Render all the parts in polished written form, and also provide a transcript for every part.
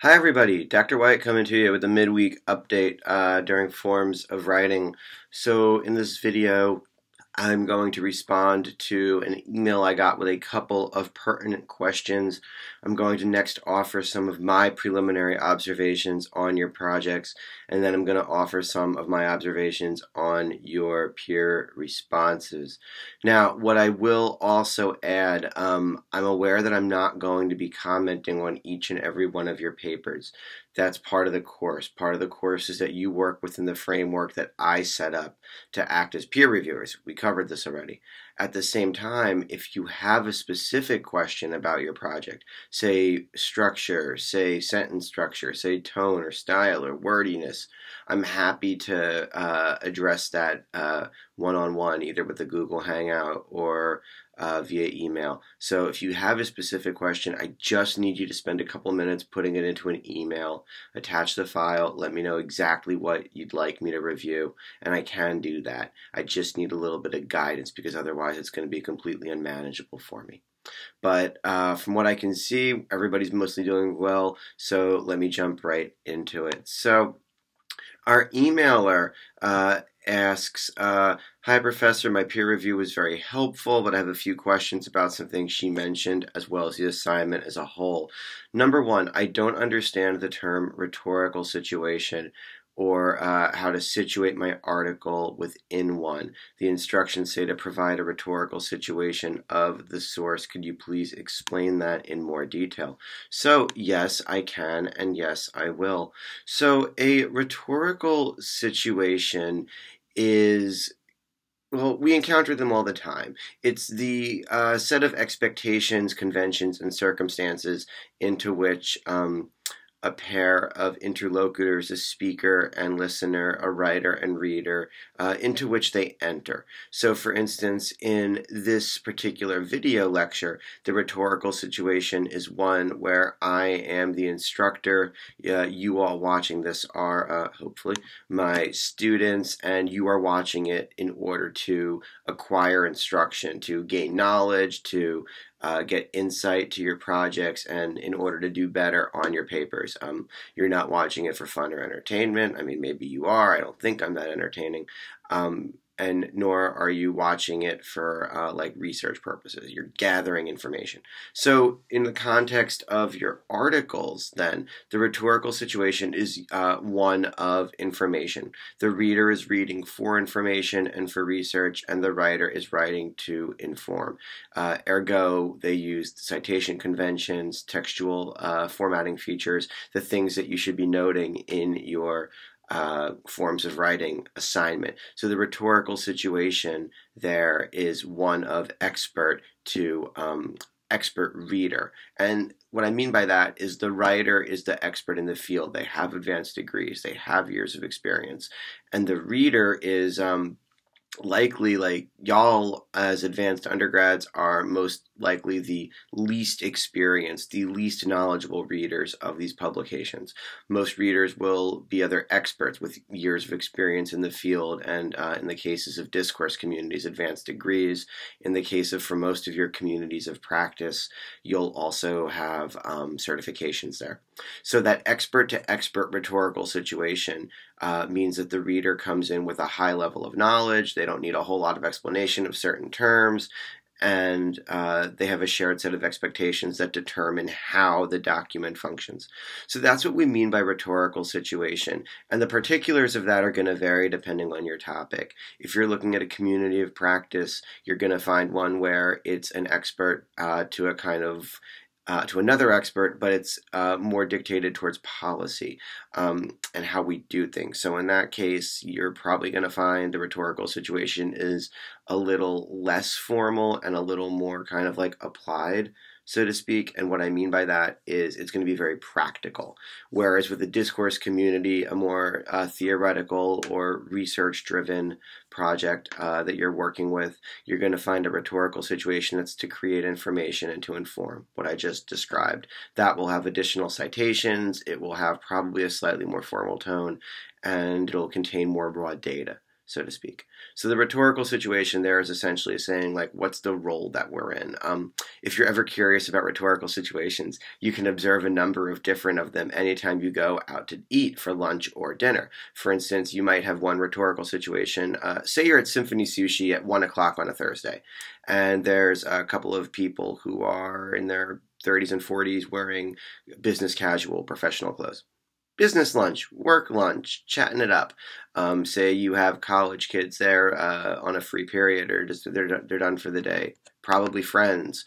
Hi everybody, Dr. White coming to you with a midweek update during Forms of Writing. So in this video, I'm going to respond to an email I got with a couple of pertinent questions. I'm going to next offer some of my preliminary observations on your projects, and then I'm going to offer some of my observations on your peer responses. Now, what I will also add, I'm aware that I'm not going to be commenting on each and every one of your papers. That's part of the course. Part of the course is that you work within the framework that I set up to act as peer reviewers. We covered this already. At the same time, if you have a specific question about your project, say structure, say sentence structure, say tone or style or wordiness, I'm happy to address that one-on-one, either with the Google Hangout or via email. So if you have a specific question, I just need you to spend a couple minutes putting it into an email, attach the file, let me know exactly what you'd like me to review, and I can do that. I just need a little bit of guidance because otherwise it's going to be completely unmanageable for me. But from what I can see, everybody's mostly doing well, so let me jump right into it. So our emailer asks, hi Professor, my peer review was very helpful, but I have a few questions about some things she mentioned as well as the assignment as a whole. Number one, I don't understand the term rhetorical situation or how to situate my article within one. The instructions say to provide a rhetorical situation of the source. Could you please explain that in more detail? So yes, I can, and yes, I will. So a rhetorical situation is, well, we encounter them all the time. It's the set of expectations, conventions, and circumstances into which a pair of interlocutors, a speaker and listener, a writer and reader, into which they enter. So for instance, in this particular video lecture, the rhetorical situation is one where I am the instructor, you all watching this are hopefully my students, and you are watching it in order to acquire instruction, to gain knowledge, to get insight to your projects, and in order to do better on your papers. You're not watching it for fun or entertainment. I mean, maybe you are. I don't think I'm that entertaining. And nor are you watching it for like research purposes. You're gathering information. So in the context of your articles, then, the rhetorical situation is one of information. The reader is reading for information and for research, and the writer is writing to inform. Ergo, they used citation conventions, textual formatting features, the things that you should be noting in your forms of writing assignment. So the rhetorical situation there is one of expert to expert reader. And what I mean by that is the writer is the expert in the field. They have advanced degrees. They have years of experience. And the reader is likely, like, y'all as advanced undergrads are most likely the least experienced, the least knowledgeable readers of these publications. Most readers will be other experts with years of experience in the field, and in the cases of discourse communities, advanced degrees. In the case of, for most of your communities of practice, you'll also have certifications there. So that expert to expert rhetorical situation means that the reader comes in with a high level of knowledge. They don't need a whole lot of explanation of certain terms, and they have a shared set of expectations that determine how the document functions. So that's what we mean by rhetorical situation, and the particulars of that are going to vary depending on your topic. If you're looking at a community of practice, you're going to find one where it's an expert to a kind of to another expert, but it's more dictated towards policy and how we do things. So in that case, you're probably going to find the rhetorical situation is a little less formal and a little more kind of like applied, so to speak. And what I mean by that is it's going to be very practical. Whereas with the discourse community, a more theoretical or research-driven project that you're working with, you're going to find a rhetorical situation that's to create information and to inform what I just described. That will have additional citations, it will have probably a slightly more formal tone, and it'll contain more broad data. so to speak. So the rhetorical situation there is essentially saying, like, what's the role that we're in? If you're ever curious about rhetorical situations, you can observe a number of different of them anytime you go out to eat for lunch or dinner. For instance, you might have one rhetorical situation. Say you're at Symphony Sushi at 1 o'clock on a Thursday, and there's a couple of people who are in their 30s and 40s wearing business casual professional clothes. Business lunch, work lunch, chatting it up. Say you have college kids there on a free period, or just they're done for the day. Probably friends.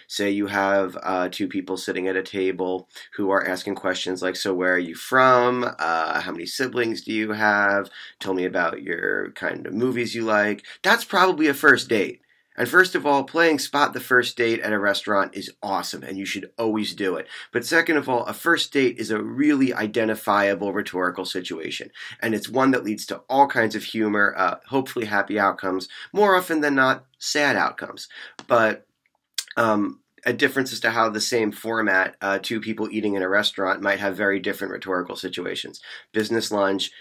Say you have two people sitting at a table who are asking questions like, so where are you from? How many siblings do you have? Tell me about your kind of movies you like. That's probably a first date. And first of all, playing spot the first date at a restaurant is awesome, and you should always do it. But second of all, a first date is a really identifiable rhetorical situation, and it's one that leads to all kinds of humor, hopefully happy outcomes, more often than not, sad outcomes. But a difference as to how the same format, two people eating in a restaurant, might have very different rhetorical situations. Business lunch,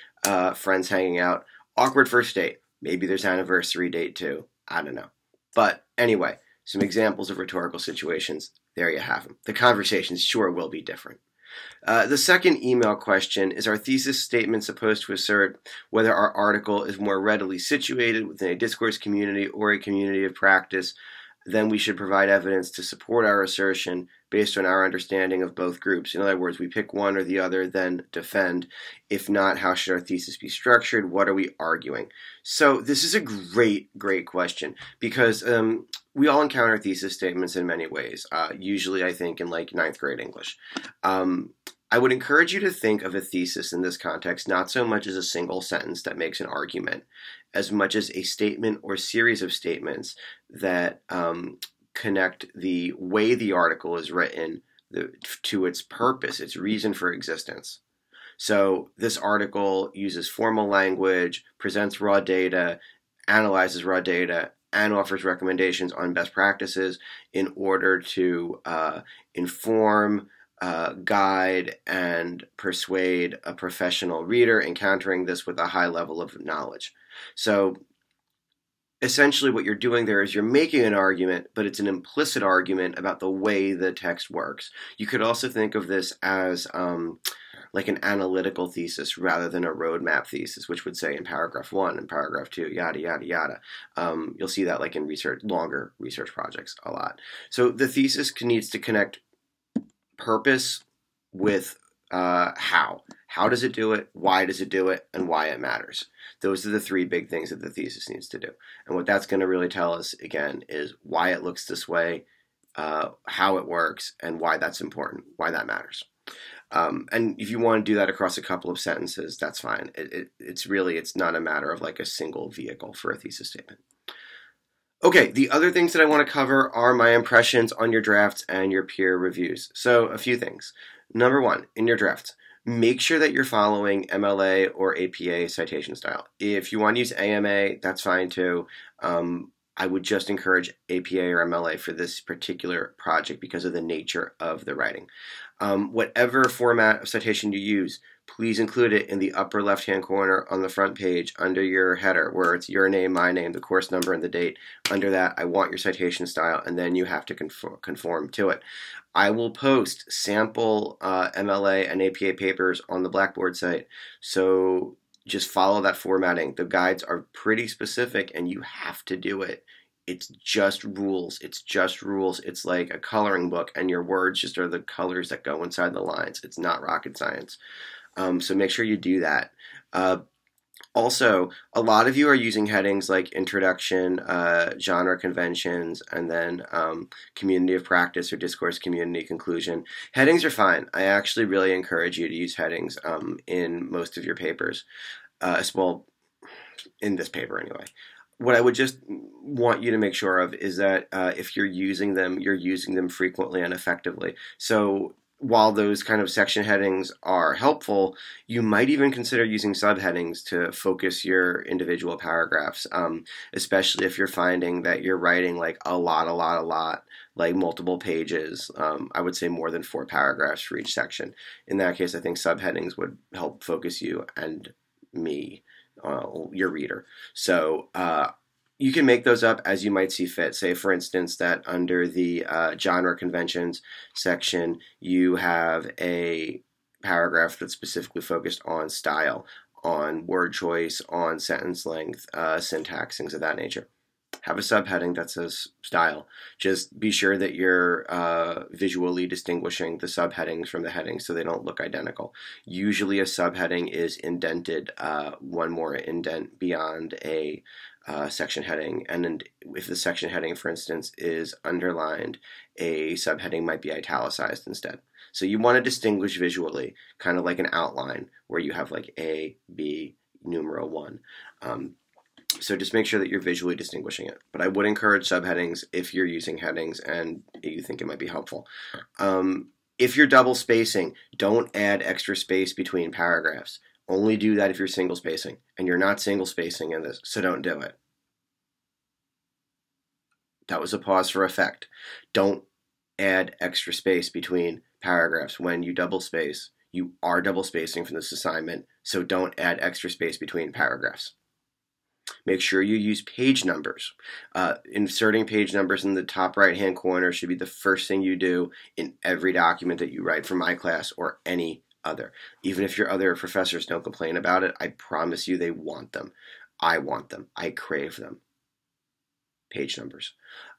friends hanging out, awkward first date. Maybe there's anniversary date too. I don't know. But anyway, some examples of rhetorical situations. There you have them. The conversations sure will be different. The second email question is, our thesis statement supposed to assert whether our article is more readily situated within a discourse community or a community of practice? Then we should provide evidence to support our assertion based on our understanding of both groups. In other words, we pick one or the other, then defend. If not, how should our thesis be structured? What are we arguing? So this is a great question, because we all encounter thesis statements in many ways, usually I think in like 9th grade English. I would encourage you to think of a thesis in this context not so much as a single sentence that makes an argument, as much as a statement or series of statements that connect the way the article is written to its purpose, its reason for existence. So this article uses formal language, presents raw data, analyzes raw data, and offers recommendations on best practices in order to inform, guide, and persuade a professional reader encountering this with a high level of knowledge. So essentially what you're doing there is you're making an argument, but it's an implicit argument about the way the text works. You could also think of this as like an analytical thesis rather than a roadmap thesis, which would say in paragraph 1 and paragraph 2, yada, yada, yada. You'll see that like in longer research projects a lot. So the thesis needs to connect purpose with how. How does it do it? Why does it do it? And why it matters. Those are the three big things that the thesis needs to do. And what that's going to really tell us, again, is why it looks this way, how it works, and why that's important, why that matters. And if you want to do that across a couple of sentences, that's fine. It's not a matter of like a single vehicle for a thesis statement. Okay, the other things that I want to cover are my impressions on your drafts and your peer reviews. So a few things. Number one, in your drafts, make sure that you're following MLA or APA citation style. If you want to use AMA, that's fine too. I would just encourage APA or MLA for this particular project because of the nature of the writing. Whatever format of citation you use, please include it in the upper left-hand corner on the front page under your header, where it's your name, my name, the course number, and the date. Under that, I want your citation style, and then you have to conform to it. I will post sample MLA and APA papers on the Blackboard site, so just follow that formatting. The guides are pretty specific, and you have to do it. It's just rules. It's just rules. It's like a coloring book, and your words just are the colors that go inside the lines. It's not rocket science. So make sure you do that. Also, a lot of you are using headings like introduction, genre conventions, and then community of practice or discourse community conclusion. Headings are fine. I actually really encourage you to use headings in most of your papers. Well, in this paper anyway. What I would just want you to make sure of is that if you're using them frequently and effectively. So while those kind of section headings are helpful, you might even consider using subheadings to focus your individual paragraphs, especially if you're finding that you're writing like a lot, like multiple pages. I would say more than 4 paragraphs for each section. In that case, I think subheadings would help focus you and me your reader. So you can make those up as you might see fit. Say, for instance, that under the genre conventions section, you have a paragraph that's specifically focused on style, on word choice, on sentence length, syntax, things of that nature. Have a subheading that says style. Just be sure that you're visually distinguishing the subheadings from the headings so they don't look identical. Usually a subheading is indented one more indent beyond a section heading, and if the section heading, for instance, is underlined, a subheading might be italicized instead. So you want to distinguish visually, kind of like an outline where you have like A, B, numeral 1. So just make sure that you're visually distinguishing it. But I would encourage subheadings if you're using headings and you think it might be helpful. If you're double spacing, don't add extra space between paragraphs. Only do that if you're single spacing. And you're not single spacing in this, so don't do it. That was a pause for effect. Don't add extra space between paragraphs when you double space. You are double spacing from this assignment, so don't add extra space between paragraphs. Make sure you use page numbers. Inserting page numbers in the top right-hand corner should be the first thing you do in every document that you write for my class or any other. Even if your other professors don't complain about it, I promise you they want them. I want them. I crave them. Page numbers.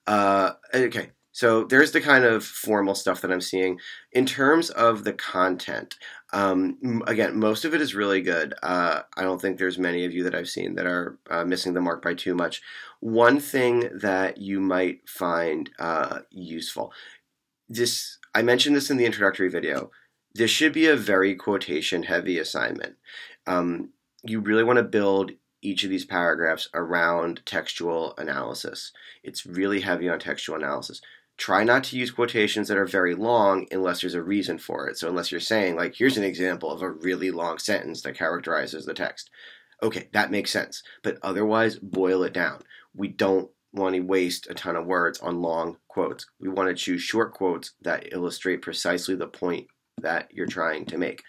Okay. So there's the kind of formal stuff that I'm seeing. In terms of the content, again, most of it is really good. I don't think there's many of you that I've seen that are missing the mark by too much. One thing that you might find useful, I mentioned this in the introductory video, this should be a very quotation-heavy assignment. You really want to build each of these paragraphs around textual analysis. It's really heavy on textual analysis. Try not to use quotations that are very long unless there's a reason for it. So unless you're saying, like, here's an example of a really long sentence that characterizes the text. Okay, that makes sense. But otherwise, boil it down. We don't want to waste a ton of words on long quotes. We want to choose short quotes that illustrate precisely the point that you're trying to make.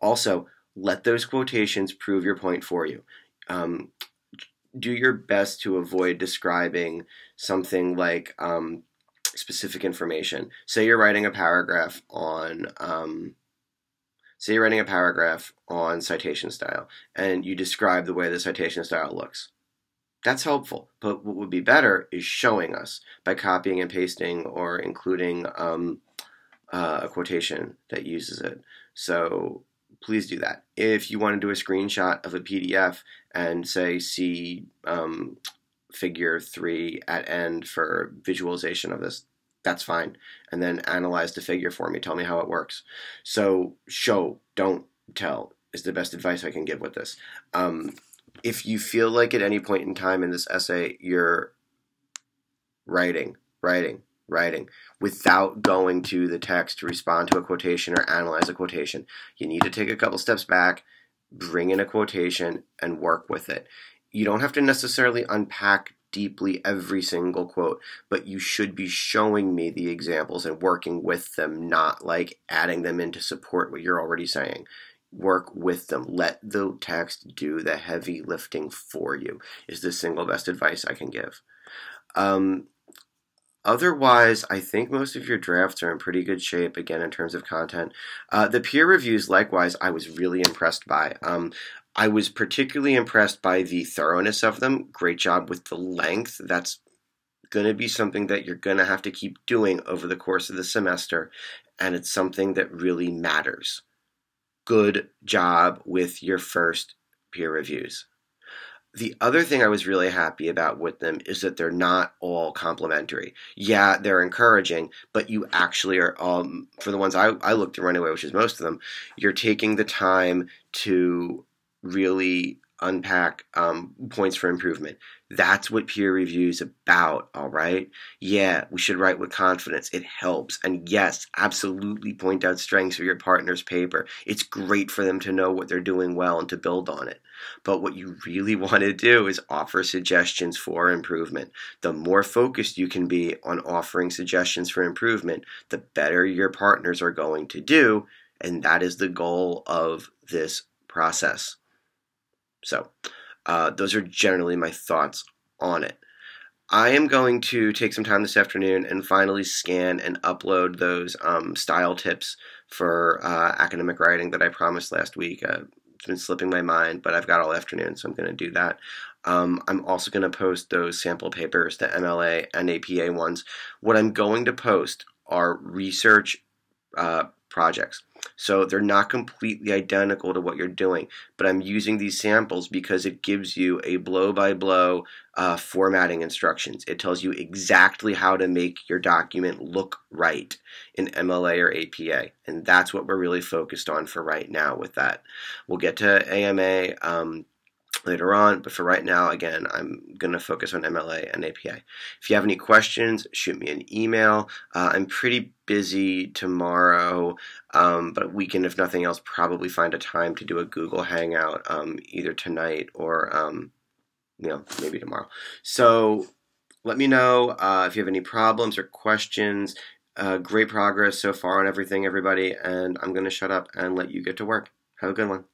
Also, let those quotations prove your point for you. Do your best to avoid describing something like specific information. Say you're writing a paragraph on citation style, and you describe the way the citation style looks. That's helpful, but what would be better is showing us by copying and pasting or including a quotation that uses it. So please do that. If you want to do a screenshot of a PDF and say see figure 3 at end for visualization of this, that's fine. And then analyze the figure for me. Tell me how it works. So show, don't tell is the best advice I can give with this. If you feel like at any point in time in this essay you're writing without going to the text to respond to a quotation or analyze a quotation, you need to take a couple steps back, bring in a quotation, and work with it. You don't have to necessarily unpack deeply every single quote, but you should be showing me the examples and working with them, not like adding them in to support what you're already saying. Work with them. Let the text do the heavy lifting for you is the single best advice I can give. Otherwise, I think most of your drafts are in pretty good shape, again, in terms of content. The peer reviews, likewise, I was really impressed by. I was particularly impressed by the thoroughness of them. Great job with the length. That's going to be something that you're going to have to keep doing over the course of the semester, and it's something that really matters. Good job with your first peer reviews. The other thing I was really happy about with them is that they're not all complimentary. Yeah, they're encouraging, but you actually are, for the ones I looked through anyway, which is most of them, you're taking the time to really unpack points for improvement. That's what peer review is about, all right? Yeah, we should write with confidence. It helps. And yes, absolutely point out strengths of your partner's paper. It's great for them to know what they're doing well and to build on it. But what you really want to do is offer suggestions for improvement. The more focused you can be on offering suggestions for improvement, the better your partners are going to do, and that is the goal of this process. So, Those are generally my thoughts on it. I am going to take some time this afternoon and finally scan and upload those style tips for academic writing that I promised last week. It's been slipping my mind, but I've got all afternoon, so I'm going to do that. I'm also going to post those sample papers, the MLA and APA ones. What I'm going to post are research projects. So they're not completely identical to what you're doing, but I'm using these samples because it gives you a blow-by-blow formatting instructions. It tells you exactly how to make your document look right in MLA or APA, and that's what we're really focused on for right now with that. We'll get to AMA later on, but for right now, again, I'm going to focus on MLA and APA. If you have any questions, shoot me an email. I'm pretty busy tomorrow, but we can, if nothing else, probably find a time to do a Google Hangout either tonight or maybe tomorrow. So let me know if you have any problems or questions. Great progress so far on everything, everybody, and I'm going to shut up and let you get to work. Have a good one.